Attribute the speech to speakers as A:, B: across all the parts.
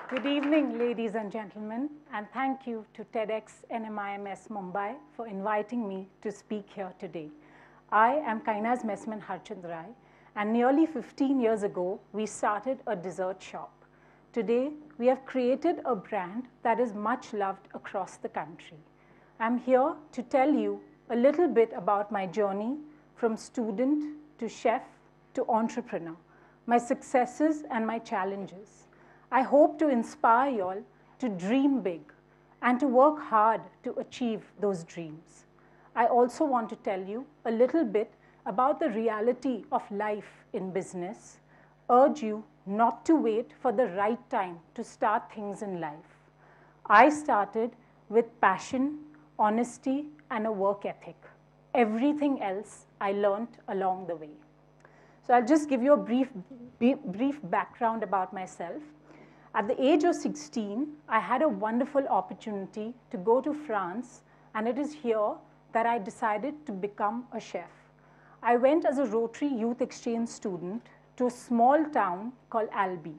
A: Good evening, ladies and gentlemen, and thank you to TEDxNMIMS Mumbai for inviting me to speak here today. I am Kainaz Messman Harchandrai, and nearly 15 years ago, we started a dessert shop. Today, we have created a brand that is much loved across the country. I'm here to tell you a little bit about my journey from student to chef to entrepreneur, my successes and my challenges. I hope to inspire you all to dream big and to work hard to achieve those dreams. I also want to tell you a little bit about the reality of life in business, urge you not to wait for the right time to start things in life. I started with passion, honesty, and a work ethic. Everything else I learned along the way. So I'll just give you a brief background about myself. At the age of 16, I had a wonderful opportunity to go to France, and it is here that I decided to become a chef. I went as a Rotary Youth Exchange student to a small town called Albi,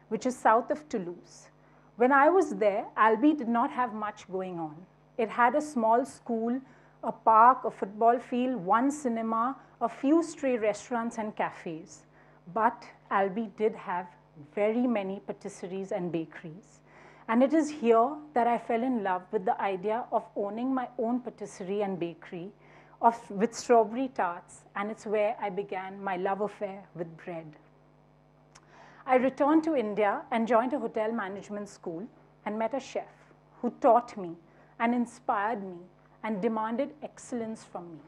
A: which is south of Toulouse. When I was there, Albi did not have much going on. It had a small school, a park, a football field, one cinema, a few stray restaurants and cafes. But Albi did have very many patisseries and bakeries. And it is here that I fell in love with the idea of owning my own patisserie and bakery with strawberry tarts, and it's where I began my love affair with bread. I returned to India and joined a hotel management school and met a chef who taught me and inspired me and demanded excellence from me.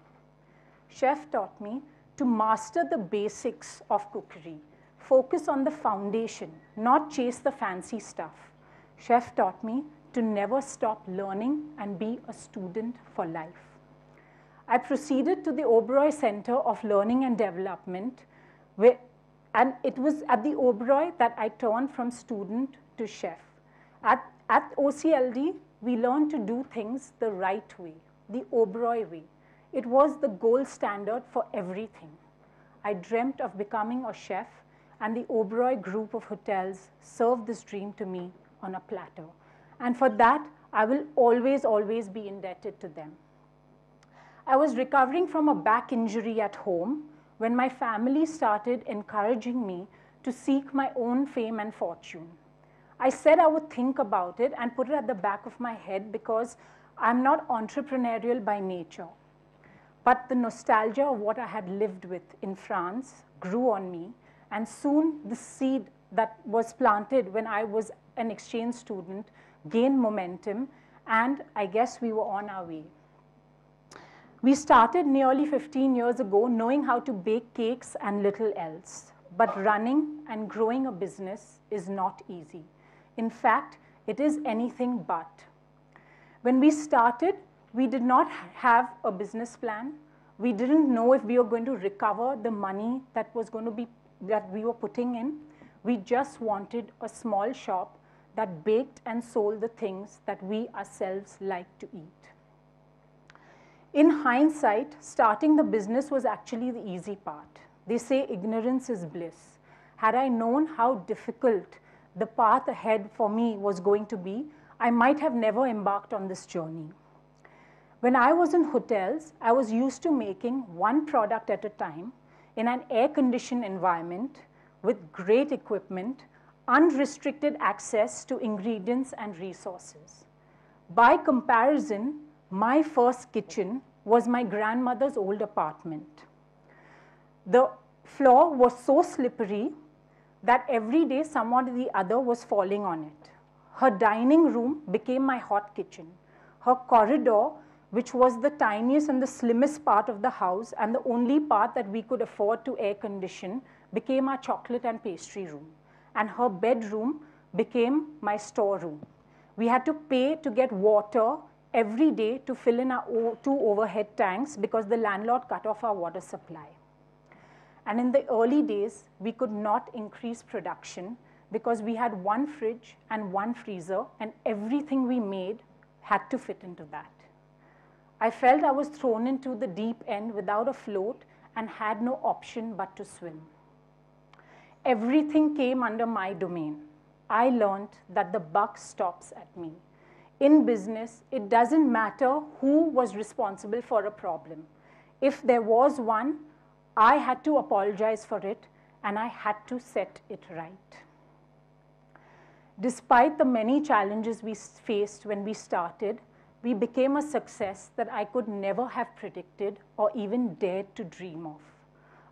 A: Chef taught me to master the basics of cookery, focus on the foundation, not chase the fancy stuff. Chef taught me to never stop learning and be a student for life. I proceeded to the Oberoi Center of Learning and Development, and it was at the Oberoi that I turned from student to chef. At OCLD, we learned to do things the right way, the Oberoi way. It was the gold standard for everything. I dreamt of becoming a chef, and the Oberoi group of hotels served this dream to me on a platter. And for that, I will always be indebted to them. I was recovering from a back injury at home when my family started encouraging me to seek my own fame and fortune. I said I would think about it and put it at the back of my head because I'm not entrepreneurial by nature. But the nostalgia of what I had lived with in France grew on me, and soon the seed that was planted when I was an exchange student gained momentum, and I guess we were on our way. We started nearly 15 years ago knowing how to bake cakes and little else. But running and growing a business is not easy. In fact, it is anything but. When we started, we did not have a business plan. We didn't know if we were going to recover the money that we were putting in. We just wanted a small shop that baked and sold the things that we ourselves like to eat. In hindsight, starting the business was actually the easy part. They say ignorance is bliss. Had I known how difficult the path ahead for me was going to be, I might have never embarked on this journey. When I was in hotels, I was used to making one product at a time in an air-conditioned environment with great equipment, unrestricted access to ingredients and resources. By comparison, my first kitchen was my grandmother's old apartment. The floor was so slippery that every day someone or the other was falling on it. Her dining room became my hot kitchen. Her corridor, which was the tiniest and the slimmest part of the house and the only part that we could afford to air condition, became our chocolate and pastry room. And her bedroom became my storeroom. We had to pay to get water every day to fill in our 2 overhead tanks because the landlord cut off our water supply. And in the early days, we could not increase production because we had 1 fridge and 1 freezer, and everything we made had to fit into that. I felt I was thrown into the deep end without a float and had no option but to swim. Everything came under my domain. I learned that the buck stops at me. In business, it doesn't matter who was responsible for a problem. If there was one, I had to apologize for it, and I had to set it right. Despite the many challenges we faced when we started, we became a success that I could never have predicted or even dared to dream of.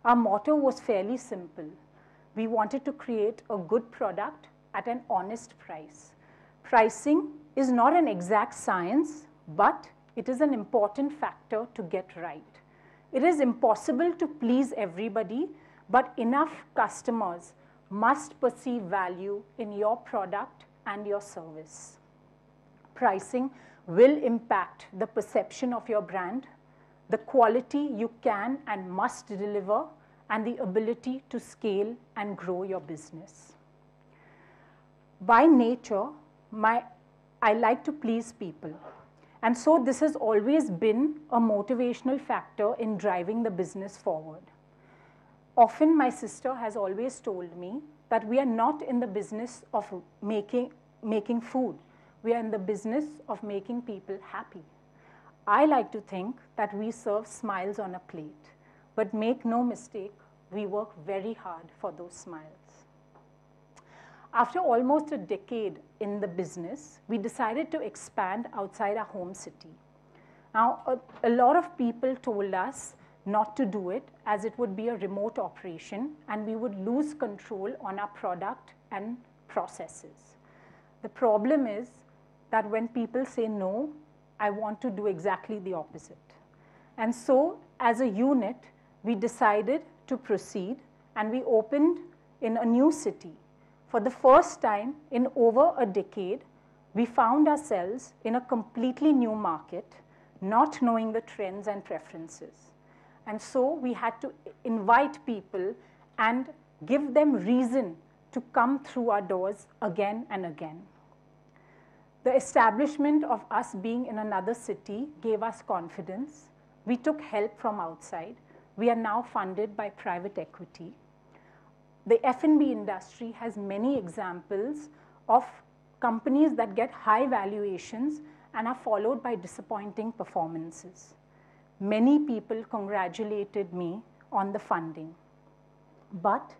A: Our motto was fairly simple. We wanted to create a good product at an honest price. Pricing is not an exact science, but it is an important factor to get right. It is impossible to please everybody, but enough customers must perceive value in your product and your service. Pricing will impact the perception of your brand, the quality you can and must deliver, and the ability to scale and grow your business. By nature, I like to please people. And so this has always been a motivational factor in driving the business forward. Often my sister has always told me that we are not in the business of making food. We are in the business of making people happy. I like to think that we serve smiles on a plate. But make no mistake, we work very hard for those smiles. After almost a decade in the business, we decided to expand outside our home city. Now, a lot of people told us not to do it as it would be a remote operation and we would lose control on our product and processes. The problem is that when people say no, I want to do exactly the opposite. And so, as a unit, we decided to proceed and we opened in a new city. For the first time in over a decade, we found ourselves in a completely new market, not knowing the trends and preferences. And so we had to invite people and give them reason to come through our doors again and again. The establishment of us being in another city gave us confidence. We took help from outside. We are now funded by private equity. The F&B industry has many examples of companies that get high valuations and are followed by disappointing performances. Many people congratulated me on the funding. But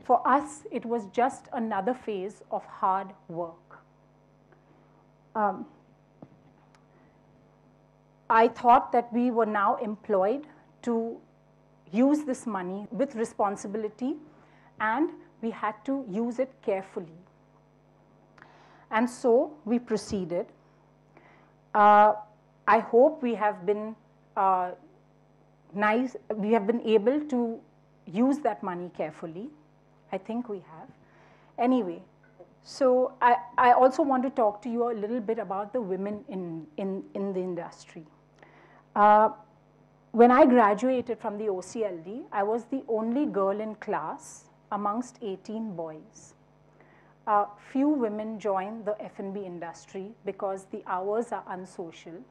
A: for us, it was just another phase of hard work. I thought that we were now employed to use this money with responsibility, and we had to use it carefully. And so we proceeded. I hope we have been we have been able to use that money carefully. I think we have. Anyway, so I also want to talk to you a little bit about the women in the industry. When I graduated from the OCLD, I was the only girl in class amongst 18 boys. Few women join the F&B industry because the hours are unsocial,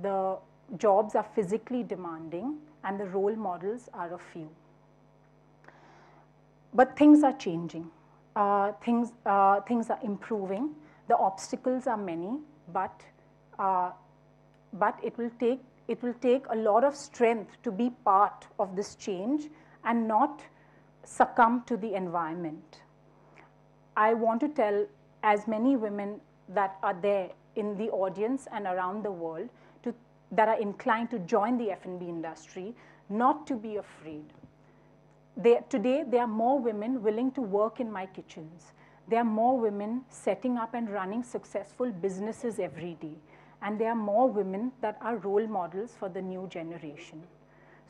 A: the jobs are physically demanding, and the role models are a few. But things are changing. Things are improving. The obstacles are many, but it will take a lot of strength to be part of this change and not succumb to the environment. I want to tell as many women that are there in the audience and around the world that are inclined to join the F&B industry not to be afraid. Today, there are more women willing to work in my kitchens. There are more women setting up and running successful businesses every day. And there are more women that are role models for the new generation.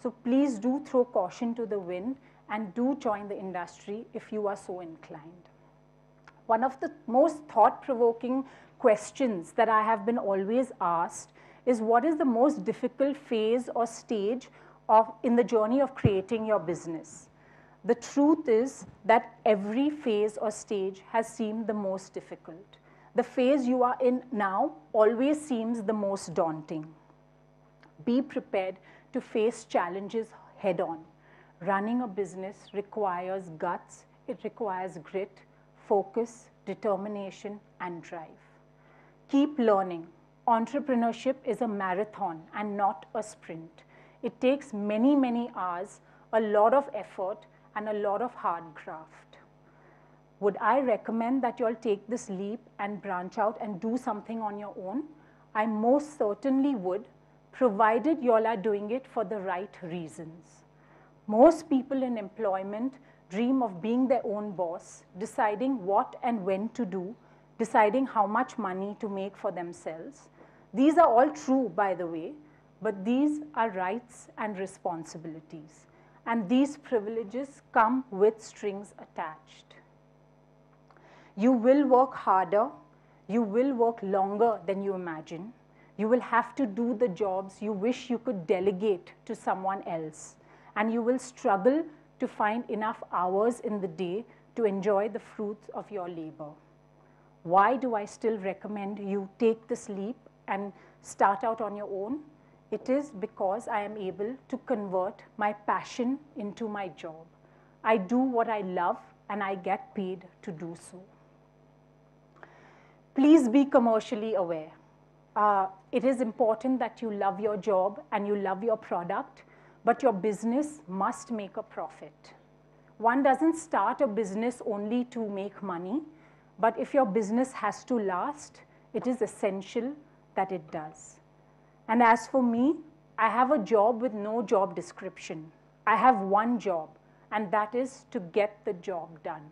A: So please do throw caution to the wind and do join the industry if you are so inclined. One of the most thought-provoking questions that I have been always asked is what is the most difficult phase or stage in the journey of creating your business? The truth is that every phase or stage has seemed the most difficult. The phase you are in now always seems the most daunting. Be prepared to face challenges head on. Running a business requires guts, it requires grit, focus, determination, and drive. Keep learning. Entrepreneurship is a marathon and not a sprint. It takes many, many hours, a lot of effort, and a lot of hard graft. Would I recommend that you all take this leap and branch out and do something on your own? I most certainly would, provided you all are doing it for the right reasons. Most people in employment dream of being their own boss, deciding what and when to do, deciding how much money to make for themselves. These are all true, by the way, but these are rights and responsibilities. And these privileges come with strings attached. You will work harder, you will work longer than you imagine. You will have to do the jobs you wish you could delegate to someone else. And you will struggle to find enough hours in the day to enjoy the fruits of your labor. Why do I still recommend you take this leap and start out on your own? It is because I am able to convert my passion into my job. I do what I love and I get paid to do so. Please be commercially aware. It is important that you love your job and you love your product, but your business must make a profit. One doesn't start a business only to make money, but if your business has to last, it is essential that it does. And as for me, I have a job with no job description. I have one job, and that is to get the job done.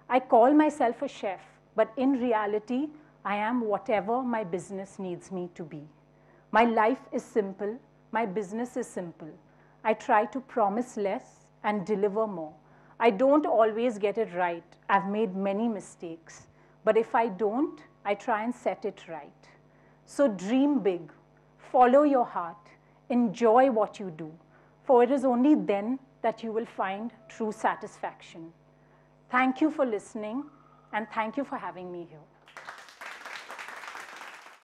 A: I call myself a chef, but in reality, I am whatever my business needs me to be. My life is simple. My business is simple. I try to promise less and deliver more. I don't always get it right. I've made many mistakes. But if I don't, I try and set it right. So dream big. Follow your heart. Enjoy what you do. For it is only then that you will find true satisfaction. Thank you for listening, and thank you for having me here.